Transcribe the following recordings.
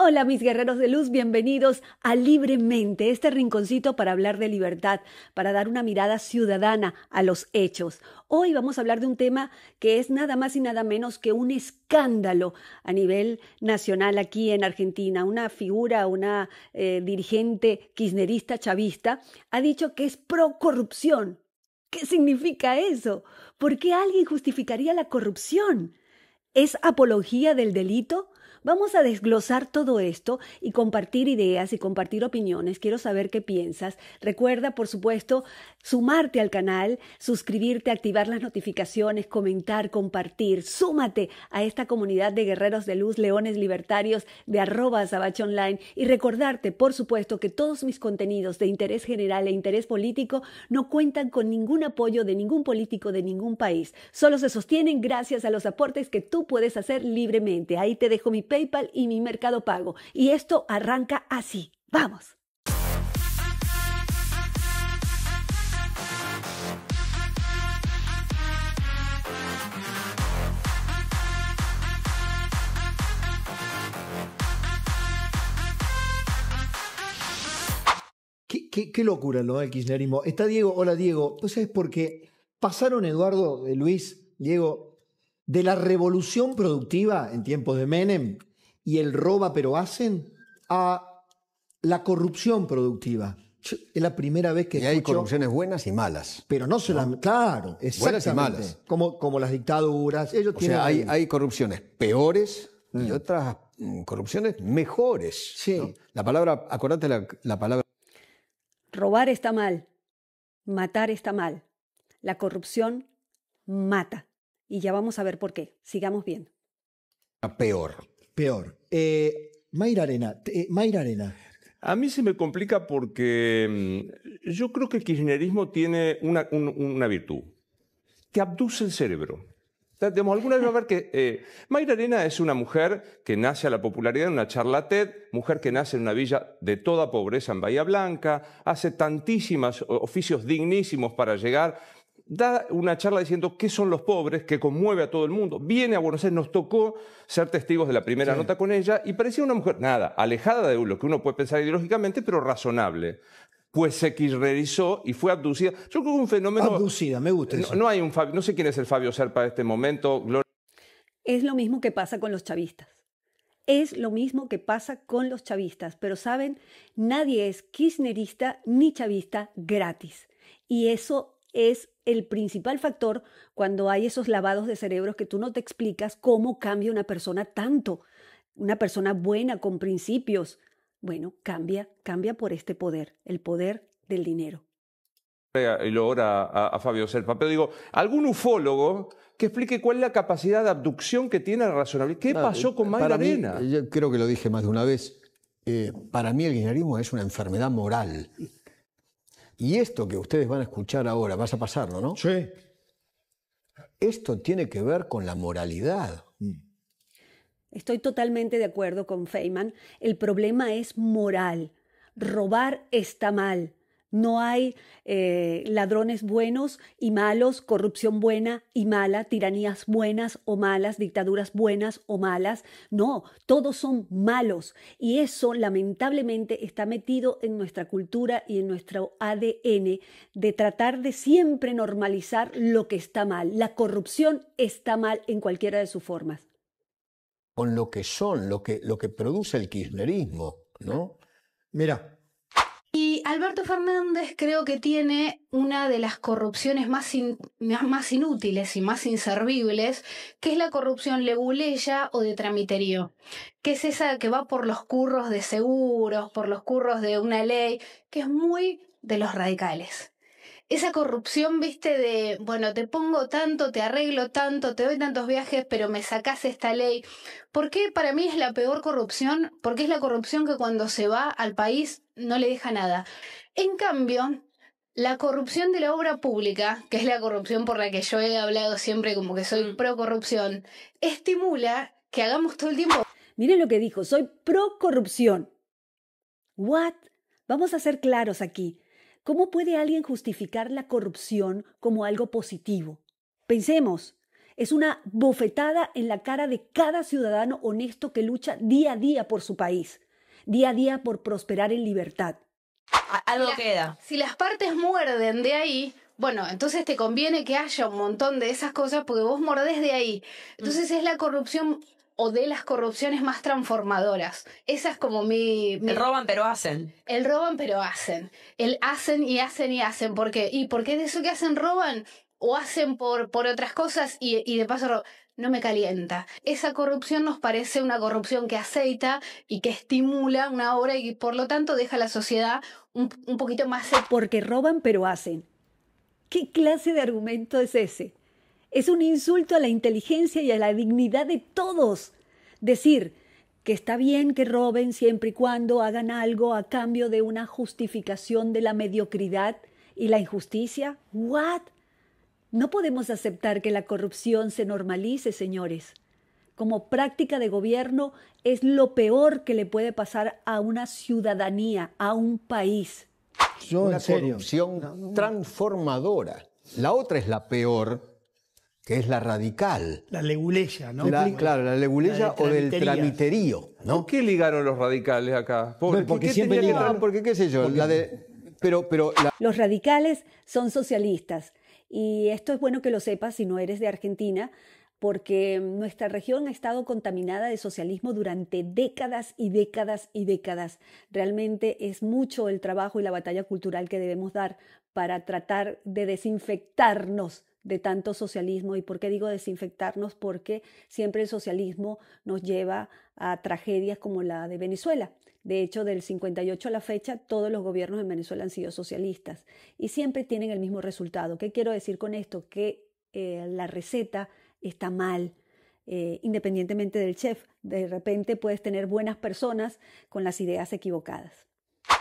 Hola mis guerreros de luz, bienvenidos a Libremente, este rinconcito para hablar de libertad, para dar una mirada ciudadana a los hechos. Hoy vamos a hablar de un tema que es nada más y nada menos que un escándalo a nivel nacional aquí en Argentina. Una figura, una dirigente kirchnerista chavista ha dicho que es pro corrupción. ¿Qué significa eso? ¿Por qué alguien justificaría la corrupción? ¿Es apología del delito? Vamos a desglosar todo esto y compartir ideas y compartir opiniones. Quiero saber qué piensas. Recuerda, por supuesto, sumarte al canal, suscribirte, activar las notificaciones, comentar, compartir. Súmate a esta comunidad de guerreros de luz, leones libertarios de @Azabache Online y recordarte, por supuesto, que todos mis contenidos de interés general e interés político no cuentan con ningún apoyo de ningún político de ningún país. Solo se sostienen gracias a los aportes que tú puedes hacer libremente. Ahí te dejo mi PayPal y mi Mercado Pago. Y esto arranca así. ¡Vamos! Qué locura lo del kirchnerismo. Está Diego. Hola Diego. Pues es porque pasaron, Eduardo, Luis, Diego, de la revolución productiva en tiempos de Menem y el roba pero hacen a la corrupción productiva. Es la primera vez que y hay corrupciones buenas y malas. Pero no solamente, claro, exactamente. Buenas y malas. Como las dictaduras. Ellos O tienen sea, hay corrupciones peores y otras corrupciones mejores. Sí. ¿No? La palabra, acordate la palabra. Robar está mal, matar está mal. La corrupción mata. Y ya vamos a ver por qué. Sigamos viendo. Peor. Mayra Arena. A mí se me complica porque yo creo que el kirchnerismo tiene una virtud. Te abduce el cerebro. Alguna vez va a ver que Mayra Arena es una mujer que nace a la popularidad en una charla TED, mujer que nace en una villa de toda pobreza en Bahía Blanca, hace tantísimos oficios dignísimos para llegar, da una charla diciendo qué son los pobres, que conmueve a todo el mundo. Viene a Buenos Aires, nos tocó ser testigos de la primera nota con ella y parecía una mujer, alejada de lo que uno puede pensar ideológicamente, pero razonable. Pues se kirchnerizó y fue abducida. Yo creo que es un fenómeno... Abducida, me gusta eso. No sé quién es el Fabio Serpa de este momento. Es lo mismo que pasa con los chavistas. Es lo mismo que pasa con los chavistas. Pero, ¿saben? Nadie es kirchnerista ni chavista gratis. Y eso es el principal factor cuando hay esos lavados de cerebros que tú no te explicas cómo cambia una persona tanto. Una persona buena, con principios. Bueno, cambia por este poder, el poder del dinero. Y luego ahora a Fabio Serpa. Pero digo, algún ufólogo que explique cuál es la capacidad de abducción que tiene el razonabilidad. ¿Qué pasó con Mayra Arena? Yo creo que lo dije más de una vez. Para mí el kirchnerismo es una enfermedad moral. Y esto que ustedes van a escuchar ahora, vas a pasarlo, ¿no? Sí. Esto tiene que ver con la moralidad. Estoy totalmente de acuerdo con Feynman. El problema es moral. Robar está mal. No hay ladrones buenos y malos, corrupción buena y mala, tiranías buenas o malas, dictaduras buenas o malas. No, todos son malos. Y eso lamentablemente está metido en nuestra cultura y en nuestro ADN de tratar de siempre normalizar lo que está mal. La corrupción está mal en cualquiera de sus formas. Con lo que son, lo que produce el kirchnerismo, ¿no? Mira. Y Alberto Fernández creo que tiene una de las corrupciones más inútiles y más inservibles, que es la corrupción leguleya o de tramiterío, que es esa que va por los curros de seguros, por los curros de una ley, que es muy de los radicales. Esa corrupción, viste, de, bueno, te pongo tanto, te arreglo tanto, te doy tantos viajes, pero me sacás esta ley. ¿Por qué para mí es la peor corrupción? Porque es la corrupción que cuando se va al país no le deja nada. En cambio, la corrupción de la obra pública, que es la corrupción por la que yo he hablado siempre como que soy pro corrupción, estimula que hagamos todo el tiempo... Miren lo que dijo, soy pro corrupción. ¿What? Vamos a ser claros aquí. ¿Cómo puede alguien justificar la corrupción como algo positivo? Pensemos, Es una bofetada en la cara de cada ciudadano honesto que lucha día a día por su país, día a día por prosperar en libertad. Algo queda. Si las partes muerden de ahí, bueno, entonces te conviene que haya un montón de esas cosas porque vos mordés de ahí. Entonces es la corrupción o de las corrupciones más transformadoras. Esa es como mi... El roban pero hacen. El roban pero hacen. El hacen y hacen y hacen. ¿Por qué? ¿Y por qué de eso que hacen roban? O hacen por otras cosas y de paso no me calienta. Esa corrupción nos parece una corrupción que aceita y que estimula una obra y por lo tanto deja a la sociedad un poquito más... Porque roban pero hacen. ¿Qué clase de argumento es ese? Es un insulto a la inteligencia y a la dignidad de todos. Decir que está bien que roben siempre y cuando hagan algo a cambio de una justificación de la mediocridad y la injusticia. ¿What? No podemos aceptar que la corrupción se normalice, señores. Como práctica de gobierno es lo peor que le puede pasar a una ciudadanía, a un país. Yo, Una en serio. corrupción transformadora. La otra es la peor, que es la radical. La leguleya, ¿no? Claro, la leguleya o del tramitería. tramiterío, ¿no? ¿Por qué ligaron los radicales acá? Porque ¿Qué siempre tenía que ligan. ver? Porque qué sé yo, Los radicales son socialistas y esto es bueno que lo sepas si no eres de Argentina, porque nuestra región ha estado contaminada de socialismo durante décadas y décadas y décadas. Realmente es mucho el trabajo y la batalla cultural que debemos dar para tratar de desinfectarnos de tanto socialismo. ¿Y por qué digo desinfectarnos? Porque siempre el socialismo nos lleva a tragedias como la de Venezuela. De hecho, del 58 a la fecha, todos los gobiernos en Venezuela han sido socialistas y siempre tienen el mismo resultado. ¿Qué quiero decir con esto? Que la receta está mal, independientemente del chef. De repente puedes tener buenas personas con las ideas equivocadas.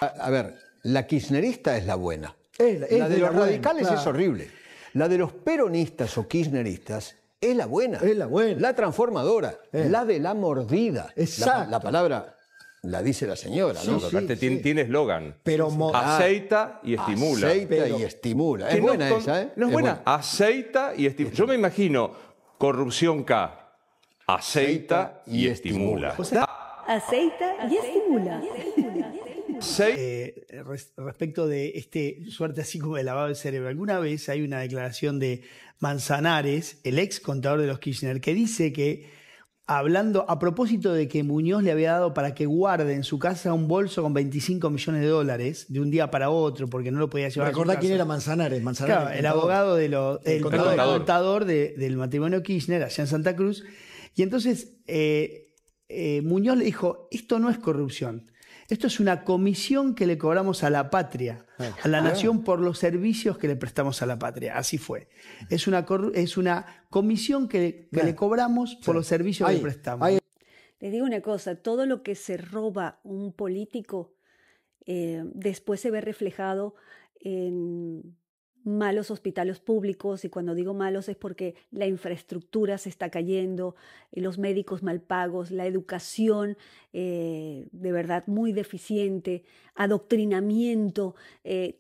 A ver, la kirchnerista es la buena. Es La de los buena, radicales claro. es horrible. La de los peronistas o kirchneristas es la buena. Es la buena. La transformadora. La de la mordida. Exacto. La palabra la dice la señora, ¿no? Sí, Aparte tiene eslogan. Pero Aceita y estimula. Aceita Pero- y estimula. Que Es no buena con- esa, ¿eh? No es buena. Aceita y estimula. Yo me imagino corrupción K. Aceita y estimula. Aceita y estimula. Respecto de este suerte así como de lavado de cerebro, alguna vez hay una declaración de Manzanares, el ex contador de los Kirchner, que dice que, hablando a propósito de que Muñoz le había dado para que guarde en su casa un bolso con 25 millones de dólares de un día para otro porque no lo podía llevar a su recordá casa. quién era Manzanares. Manzanares, Claro, el abogado el contador. contador del matrimonio Kirchner allá en Santa Cruz. Y entonces Muñoz le dijo, esto no es corrupción. Esto es una comisión que le cobramos a la patria, a la nación por los servicios que le prestamos a la patria. Así fue. Es una comisión que le cobramos por los servicios que le prestamos. Les digo una cosa, todo lo que se roba un político después se ve reflejado en malos hospitales públicos, y cuando digo malos es porque la infraestructura se está cayendo, los médicos mal pagos, la educación de verdad muy deficiente, adoctrinamiento,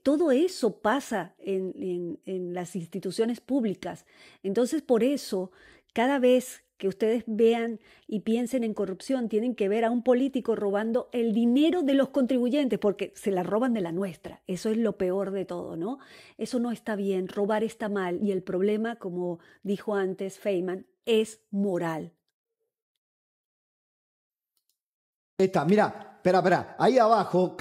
todo eso pasa en las instituciones públicas. Entonces, por eso, cada vez que ustedes vean y piensen en corrupción, tienen que ver a un político robando el dinero de los contribuyentes, porque se la roban de la nuestra. Eso es lo peor de todo, ¿no? Eso no está bien, robar está mal, y el problema, como dijo antes Feynman, es moral. Está, mira, espera, ahí abajo,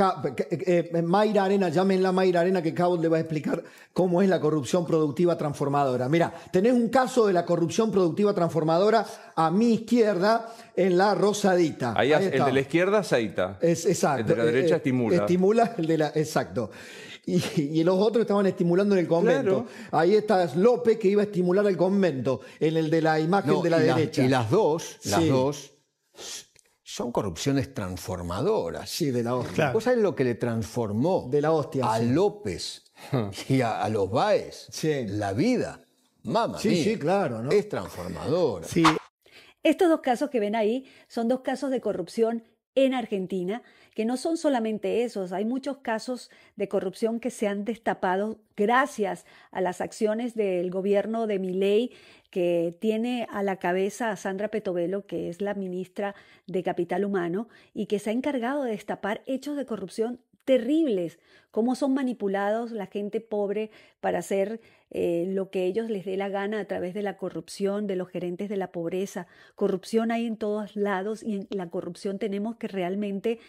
Mayra Arena, llámenla Mayra Arena, que Cabo le va a explicar cómo es la corrupción productiva transformadora. Mira, tenés un caso de la corrupción productiva transformadora a mi izquierda en la rosadita. Ahí el está. de la izquierda aceita. Exacto. El de la derecha estimula. Estimula el de la. Exacto. Y los otros estaban estimulando en el convento. Claro. Ahí está López, que iba a estimular el convento, en el de la imagen de la derecha. Y las dos Sí. son corrupciones transformadoras. Sí, de la hostia. Claro. ¿Vos sabés lo que le transformó De la hostia, a sí. López y a los Báez? Sí. La vida. Mamá Sí, mía, sí, claro, ¿no? es transformadora. Sí, Estos dos casos que ven ahí son dos casos de corrupción en Argentina, que no son solamente esos, hay muchos casos de corrupción que se han destapado gracias a las acciones del gobierno de Milei, que tiene a la cabeza a Sandra Petovelo, que es la ministra de Capital Humano, y que se ha encargado de destapar hechos de corrupción terribles, cómo son manipulados la gente pobre para hacer lo que ellos les dé la gana a través de la corrupción, de los gerentes de la pobreza. Corrupción hay en todos lados y en la corrupción tenemos que realmente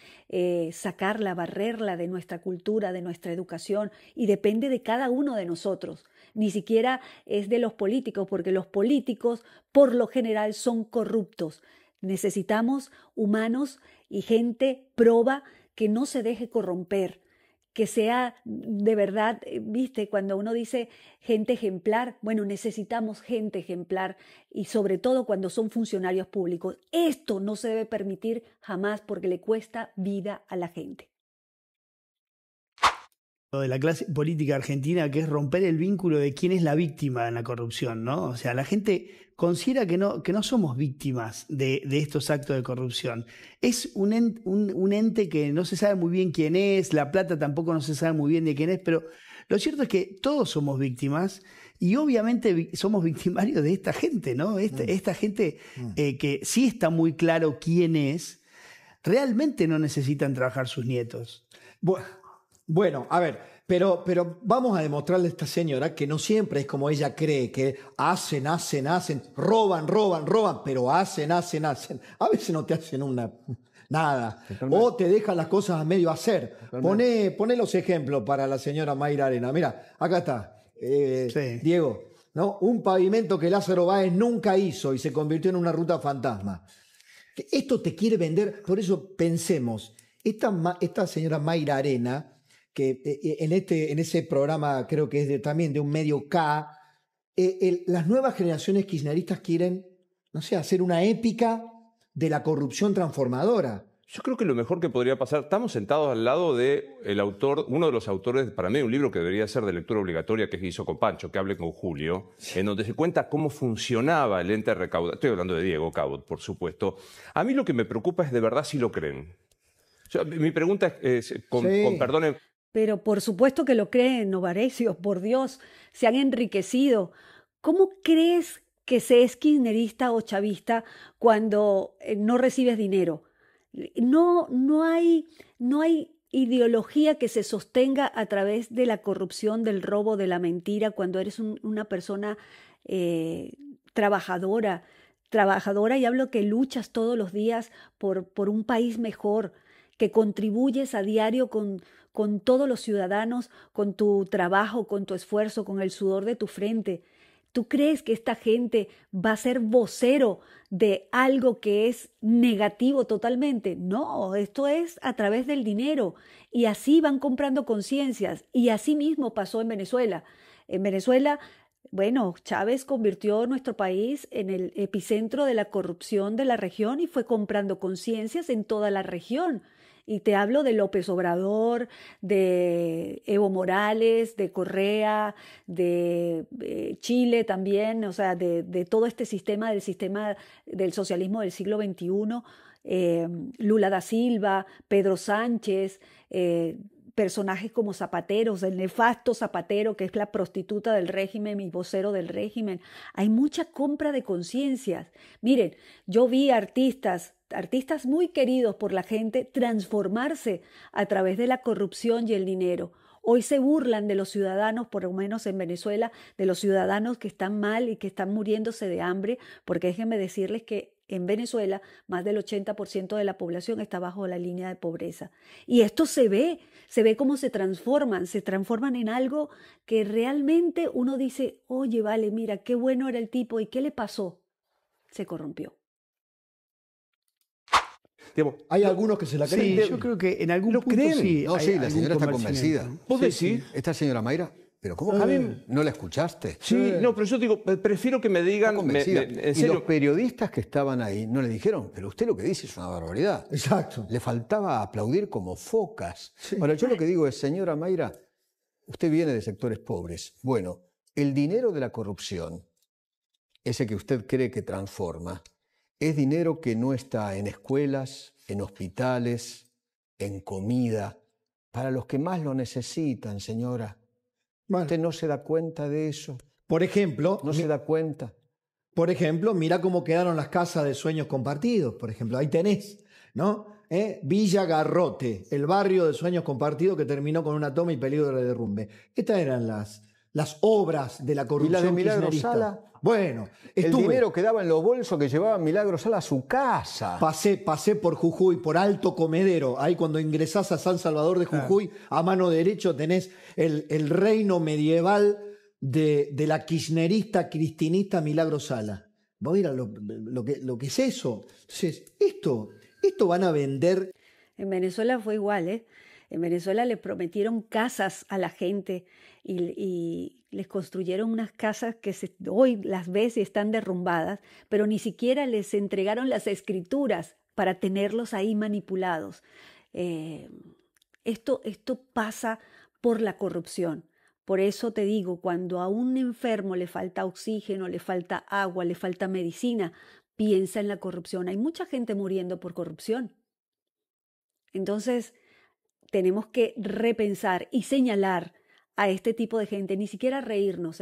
sacarla, barrerla de nuestra cultura, de nuestra educación, y depende de cada uno de nosotros. Ni siquiera es de los políticos, porque los políticos por lo general son corruptos. Necesitamos humanos y gente proba que no se deje corromper, que sea de verdad, viste, cuando uno dice gente ejemplar, bueno, necesitamos gente ejemplar, y sobre todo cuando son funcionarios públicos. Esto no se debe permitir jamás porque le cuesta vida a la gente. Lo de la clase política argentina, que es romper el vínculo de quién es la víctima en la corrupción, ¿no? O sea, la gente considera que no somos víctimas de estos actos de corrupción. Es un ente que no se sabe muy bien quién es, la plata tampoco no se sabe muy bien de quién es, pero lo cierto es que todos somos víctimas y obviamente somos victimarios de esta gente, ¿no? Esta gente que sí está muy claro quién es, realmente no necesitan trabajar sus nietos. Bueno, a ver, pero vamos a demostrarle a esta señora que no siempre es como ella cree, que hacen, roban, pero hacen. A veces no te hacen nada. Totalmente. O te dejan las cosas a medio hacer. Poné los ejemplos para la señora Mayra Arena. Mira, acá está. Sí. Diego, ¿no? Un pavimento que Lázaro Báez nunca hizo y se convirtió en una ruta fantasma. Esto te quiere vender, por eso pensemos, esta señora Mayra Arena, que en ese programa creo que es también de un medio K, las nuevas generaciones kirchneristas quieren, no sé, hacer una épica de la corrupción transformadora. Yo creo que lo mejor que podría pasar, estamos sentados al lado de el autor, uno de los autores, para mí, de un libro que debería ser de lectura obligatoria, que hizo con Pancho, que hable con Julio, en donde se cuenta cómo funcionaba el ente recaudador. Estoy hablando de Diego Cabot, por supuesto. A mí lo que me preocupa es de verdad si lo creen. O sea, mi pregunta es, con perdón. Pero por supuesto que lo creen, Novarecio, por Dios, se han enriquecido. ¿Cómo crees que se es kirchnerista o chavista cuando no recibes dinero? No hay ideología que se sostenga a través de la corrupción, del robo, de la mentira, cuando eres una persona trabajadora, y hablo que luchas todos los días por un país mejor, que contribuyes a diario con todos los ciudadanos, con tu trabajo, con tu esfuerzo, con el sudor de tu frente. ¿Tú crees que esta gente va a ser vocero de algo que es negativo totalmente? No, esto es a través del dinero. Y así van comprando conciencias. Y así mismo pasó en Venezuela. En Venezuela, bueno, Chávez convirtió nuestro país en el epicentro de la corrupción de la región y fue comprando conciencias en toda la región. Y te hablo de López Obrador, de Evo Morales, de Correa, de Chile también, o sea, de todo este sistema del socialismo del siglo XXI, Lula da Silva, Pedro Sánchez, personajes como Zapatero, el nefasto Zapatero, que es la prostituta del régimen y vocero del régimen. Hay mucha compra de conciencias. Miren, yo vi artistas muy queridos por la gente transformarse a través de la corrupción y el dinero. Hoy se burlan de los ciudadanos, por lo menos en Venezuela, de los ciudadanos que están mal y que están muriéndose de hambre, porque déjenme decirles que en Venezuela más del 80% de la población está bajo la línea de pobreza. Y esto se ve cómo se transforman en algo que realmente uno dice, oye, vale, mira, qué bueno era el tipo, ¿y qué le pasó? Se corrompió. Hay algunos que se la creen. Sí, yo creo que en algún punto creen. sí. No, sí, la señora está convencida. ¿Vos decís? Esta señora Mayra, ¿pero cómo? ¿No la escuchaste? Sí, no, pero yo digo, prefiero que me digan... Convencida. en Y serio, los periodistas que estaban ahí no le dijeron, pero usted lo que dice es una barbaridad. Exacto. Le faltaba aplaudir como focas. Ahora, yo lo que digo es, señora Mayra, usted viene de sectores pobres. Bueno, el dinero de la corrupción, ese que usted cree que transforma, es dinero que no está en escuelas, en hospitales, en comida, para los que más lo necesitan, señora. Bueno, ¿Usted no se da cuenta de eso? por ejemplo, ¿No se da cuenta? Por ejemplo, mira cómo quedaron las casas de sueños compartidos, por ejemplo, ahí tenés, ¿no? Villa Garrote, el barrio de sueños compartidos que terminó con una toma y peligro de derrumbe. Estas eran las obras de la corrupción. ¿Y la de Milagro kirchnerista. Sala? Bueno, El estuve, dinero que daba en los bolsos que llevaba Milagro Sala a su casa. pasé por Jujuy, por Alto Comedero, ahí cuando ingresás a San Salvador de Jujuy, a mano derecha tenés el reino medieval de la kirchnerista, cristinista Milagro Sala. Vos mirá lo que es eso. Entonces, esto van a vender. En Venezuela fue igual, ¿eh? En Venezuela le prometieron casas a la gente y les construyeron unas casas que hoy las ves y están derrumbadas, pero ni siquiera les entregaron las escrituras para tenerlos ahí manipulados. Esto pasa por la corrupción. Por eso te digo, cuando a un enfermo le falta oxígeno, le falta agua, le falta medicina, piensa en la corrupción. Hay mucha gente muriendo por corrupción. Entonces, tenemos que repensar y señalar a este tipo de gente, ni siquiera reírnos,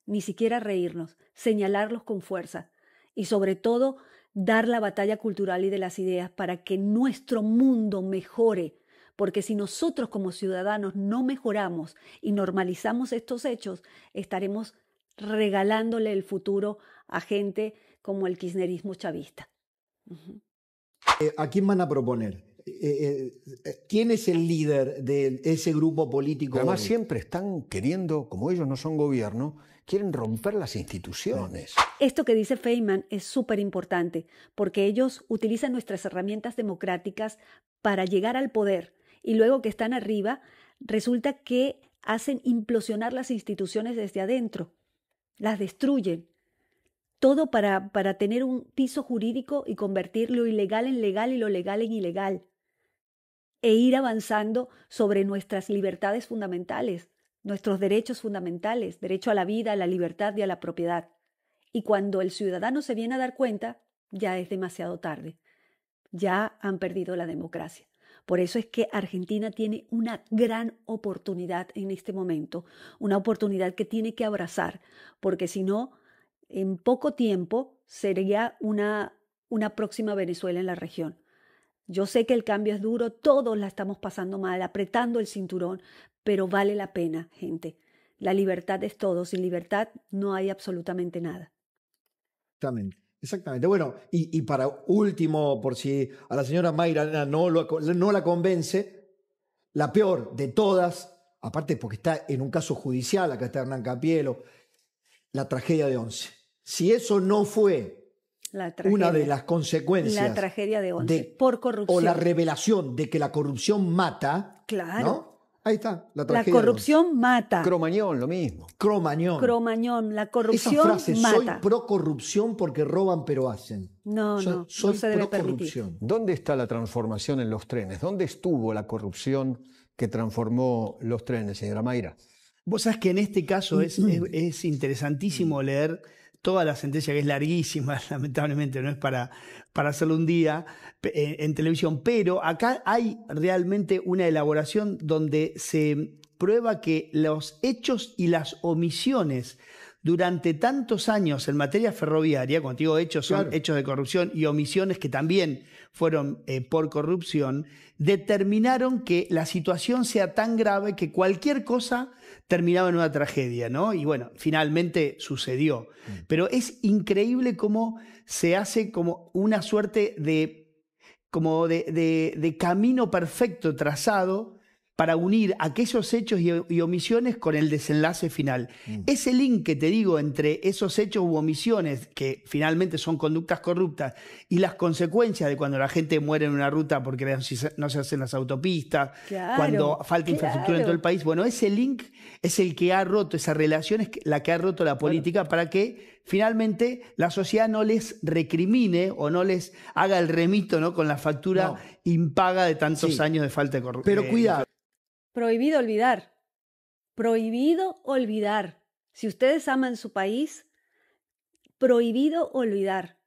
ni siquiera reírnos, señalarlos con fuerza y sobre todo dar la batalla cultural y de las ideas para que nuestro mundo mejore, porque si nosotros como ciudadanos no mejoramos y normalizamos estos hechos, estaremos regalándole el futuro a gente como el kirchnerismo chavista. ¿A quién van a proponer? ¿Quién es el líder de ese grupo político? Además siempre están queriendo, como ellos no son gobierno, quieren romper las instituciones. Esto que dice Feynman es súper importante porque ellos utilizan nuestras herramientas democráticas para llegar al poder y luego que están arriba resulta que hacen implosionar las instituciones desde adentro, las destruyen. Todo para tener un piso jurídico y convertir lo ilegal en legal y lo legal en ilegal. E ir avanzando sobre nuestras libertades fundamentales, nuestros derechos fundamentales, derecho a la vida, a la libertad y a la propiedad. Y cuando el ciudadano se viene a dar cuenta, ya es demasiado tarde. Ya han perdido la democracia. Por eso es que Argentina tiene una gran oportunidad en este momento, una oportunidad que tiene que abrazar, porque si no, en poco tiempo sería una próxima Venezuela en la región. Yo sé que el cambio es duro, todos la estamos pasando mal, apretando el cinturón, pero vale la pena, gente. La libertad es todo, sin libertad no hay absolutamente nada. Exactamente. Bueno, y para último, por si a la señora Mayra no la convence, la peor de todas, aparte porque está en un caso judicial, acá está Hernán Capielo, la tragedia de Once. Si eso no fue una de las consecuencias, la tragedia de Once, por corrupción. O la revelación de que la corrupción mata, claro. ¿no? Ahí está, la tragedia. La corrupción mata. Cromañón, lo mismo. Cromañón, la corrupción Esa frase, mata. soy pro corrupción porque roban pero hacen. No soy se debe pro permitir. Corrupción. ¿Dónde está la transformación en los trenes? ¿Dónde estuvo la corrupción que transformó los trenes, señora Mayra? Vos sabés que en este caso es interesantísimo leer toda la sentencia, que es larguísima, lamentablemente no es para hacerlo un día en televisión, pero acá hay realmente una elaboración donde se prueba que los hechos y las omisiones durante tantos años en materia ferroviaria, cuando digo hechos son claro, hechos de corrupción y omisiones que también fueron por corrupción, determinaron que la situación sea tan grave que cualquier cosa terminaba en una tragedia, ¿no? Y bueno, finalmente sucedió. Pero es increíble cómo se hace como una suerte de camino perfecto trazado para unir aquellos hechos y omisiones con el desenlace final. Ese link que te digo entre esos hechos u omisiones, que finalmente son conductas corruptas, y las consecuencias de cuando la gente muere en una ruta porque no se hacen las autopistas, claro, cuando falta infraestructura en todo el país, bueno, ese link es el que ha roto, esa relación es la que ha roto la política para que finalmente la sociedad no les recrimine o no les haga el remito, ¿no?, con la factura impaga de tantos años de falta de corrupción. Pero cuidado. Prohibido olvidar. Prohibido olvidar. Si ustedes aman su país, prohibido olvidar.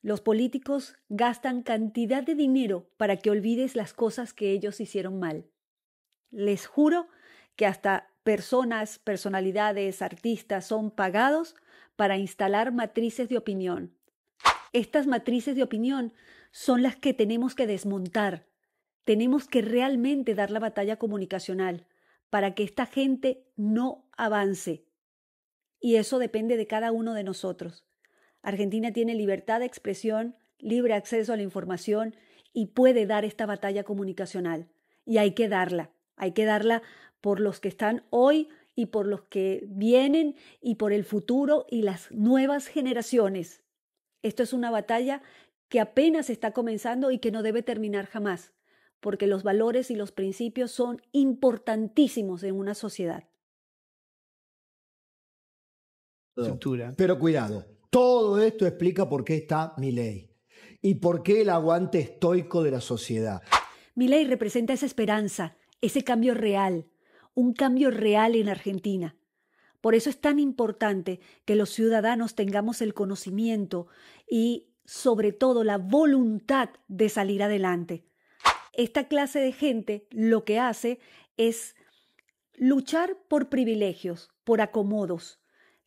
Los políticos gastan cantidad de dinero para que olvides las cosas que ellos hicieron mal. Les juro que hasta personas, personalidades, artistas son pagados para instalar matrices de opinión. Estas matrices de opinión son las que tenemos que desmontar. Tenemos que realmente dar la batalla comunicacional para que esta gente no avance. Y eso depende de cada uno de nosotros. Argentina tiene libertad de expresión, libre acceso a la información y puede dar esta batalla comunicacional. Y hay que darla por los que están hoy y por los que vienen y por el futuro y las nuevas generaciones. Esto es una batalla que apenas está comenzando y que no debe terminar jamás, porque los valores y los principios son importantísimos en una sociedad. Estructura. Pero cuidado, todo esto explica por qué está Milei y por qué el aguante estoico de la sociedad. Milei representa esa esperanza, ese cambio real, un cambio real en Argentina. Por eso es tan importante que los ciudadanos tengamos el conocimiento y, sobre todo, la voluntad de salir adelante. Esta clase de gente lo que hace es luchar por privilegios, por acomodos,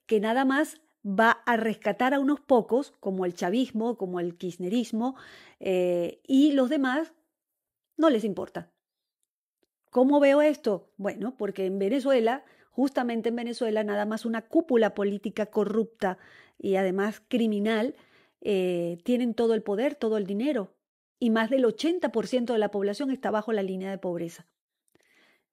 que nada más va a rescatar a unos pocos, como el chavismo, como el kirchnerismo, y los demás no les importa. ¿Cómo veo esto? Bueno, porque en Venezuela, justamente en Venezuela, nada más una cúpula política corrupta y además criminal tienen todo el poder, todo el dinero, y más del 80% de la población está bajo la línea de pobreza.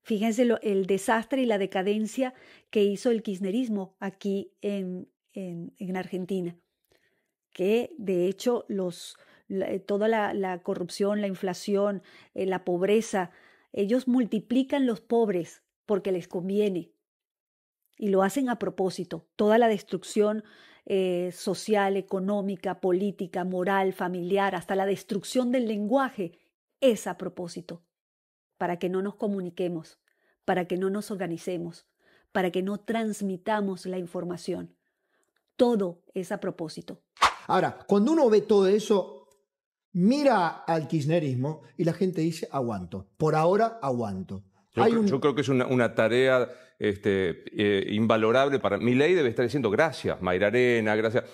Fíjense el desastre y la decadencia que hizo el kirchnerismo aquí en Argentina, que de hecho toda la corrupción, la inflación, la pobreza, ellos multiplican los pobres porque les conviene y lo hacen a propósito. Toda la destrucción social, económica, política, moral, familiar, hasta la destrucción del lenguaje es a propósito, para que no nos comuniquemos, para que no nos organicemos, para que no transmitamos la información. Todo es a propósito. Ahora, cuando uno ve todo eso, mira al kirchnerismo y la gente dice, aguanto. Por ahora, aguanto. Yo creo que es una tarea invalorable para... Milei debe estar diciendo gracias, Mayra Arena, gracias.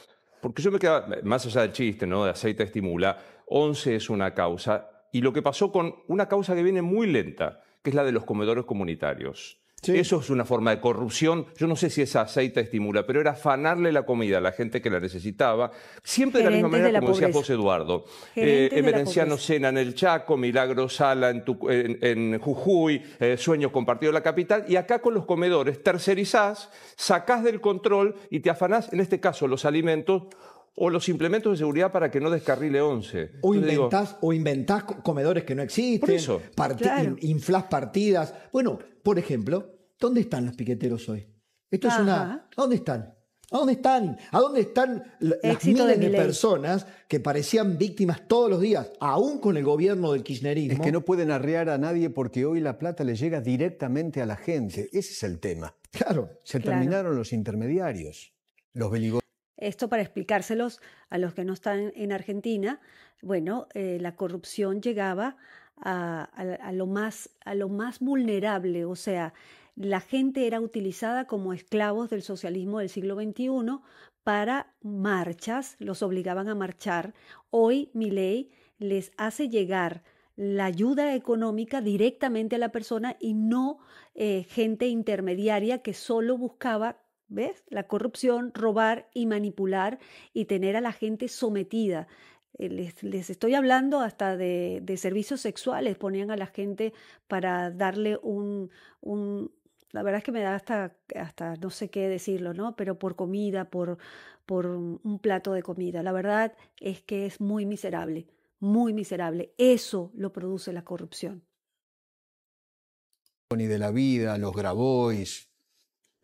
Porque yo me quedaba, más allá del chiste, ¿no? De aceite estimula, 11 es una causa. Y lo que pasó con una causa que viene muy lenta, que es la de los comedores comunitarios. Sí. Eso es una forma de corrupción. Yo no sé si esa aceite estimula, pero era afanarle la comida a la gente que la necesitaba, siempre de la misma manera, como decía José Eduardo. Emerenciano Sena en el Chaco, Milagro Sala en Jujuy, Sueños Compartidos en la capital, y acá con los comedores tercerizás, sacás del control y te afanás, en este caso, los alimentos o los implementos de seguridad para que no descarrile 11. O inventás comedores que no existen, por eso. Claro. Inflás partidas. Bueno, por ejemplo, ¿dónde están los piqueteros hoy? Esto es ¿a dónde están? ¿A dónde están? ¿A dónde están las miles de personas que parecían víctimas todos los días, aún con el gobierno del kirchnerismo? Es que no pueden arrear a nadie porque hoy la plata le llega directamente a la gente. Ese es el tema. Claro. Se terminaron los intermediarios, los beligosos. Esto para explicárselos a los que no están en Argentina. Bueno, la corrupción llegaba a lo más vulnerable, o sea, la gente era utilizada como esclavos del socialismo del siglo XXI para marchas, los obligaban a marchar. Hoy Milei les hace llegar la ayuda económica directamente a la persona y no gente intermediaria que solo buscaba, ¿ves?, la corrupción, robar y manipular y tener a la gente sometida. Les estoy hablando hasta de servicios sexuales, ponían a la gente para darle la verdad es que me da hasta no sé qué decirlo, ¿no? Pero por comida, por un plato de comida. La verdad es que es muy miserable, muy miserable. Eso lo produce la corrupción. Ni de la vida, los Grabois,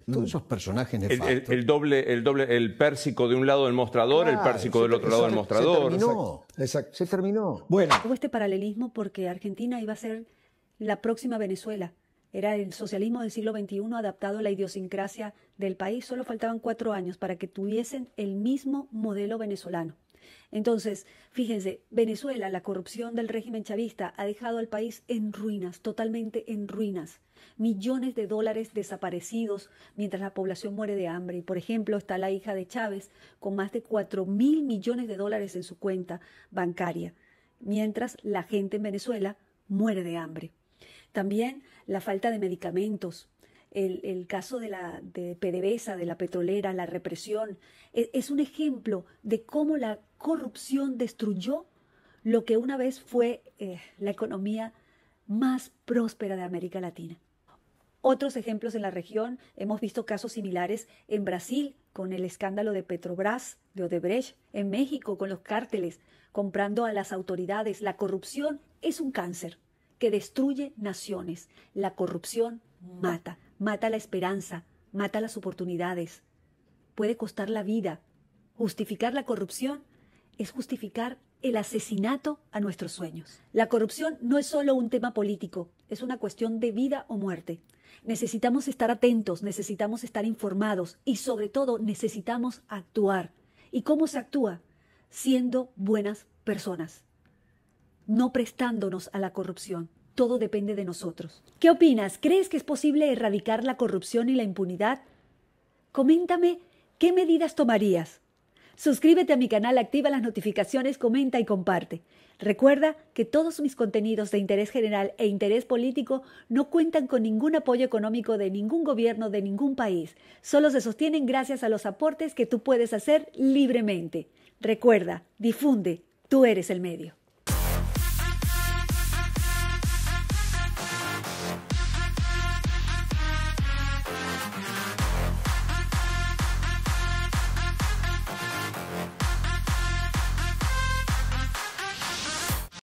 todos esos personajes nefastos. El pérsico de un lado del mostrador, claro, el pérsico del otro lado del mostrador. Se terminó. Exacto. Se terminó. Bueno. Hubo este paralelismo porque Argentina iba a ser la próxima Venezuela. Era el socialismo del siglo XXI adaptado a la idiosincrasia del país. Solo faltaban 4 años para que tuviesen el mismo modelo venezolano. Entonces, fíjense, Venezuela, la corrupción del régimen chavista ha dejado al país en ruinas, totalmente en ruinas. Millones de dólares desaparecidos mientras la población muere de hambre. Y, por ejemplo, está la hija de Chávez con más de 4.000 millones de dólares en su cuenta bancaria, mientras la gente en Venezuela muere de hambre. También la falta de medicamentos. El caso de PDVSA, de la petrolera, la represión, es un ejemplo de cómo la corrupción destruyó lo que una vez fue la economía más próspera de América Latina. Otros ejemplos en la región, hemos visto casos similares en Brasil con el escándalo de Petrobras, de Odebrecht, en México con los cárteles, comprando a las autoridades. La corrupción es un cáncer que destruye naciones. La corrupción mata. Mata la esperanza, mata las oportunidades, puede costar la vida. Justificar la corrupción es justificar el asesinato a nuestros sueños. La corrupción no es solo un tema político, es una cuestión de vida o muerte. Necesitamos estar atentos, necesitamos estar informados y sobre todo necesitamos actuar. ¿Y cómo se actúa? Siendo buenas personas, no prestándonos a la corrupción. Todo depende de nosotros. ¿Qué opinas? ¿Crees que es posible erradicar la corrupción y la impunidad? Coméntame qué medidas tomarías. Suscríbete a mi canal, activa las notificaciones, comenta y comparte. Recuerda que todos mis contenidos de interés general e interés político no cuentan con ningún apoyo económico de ningún gobierno de ningún país. Solo se sostienen gracias a los aportes que tú puedes hacer libremente. Recuerda, difunde, tú eres el medio.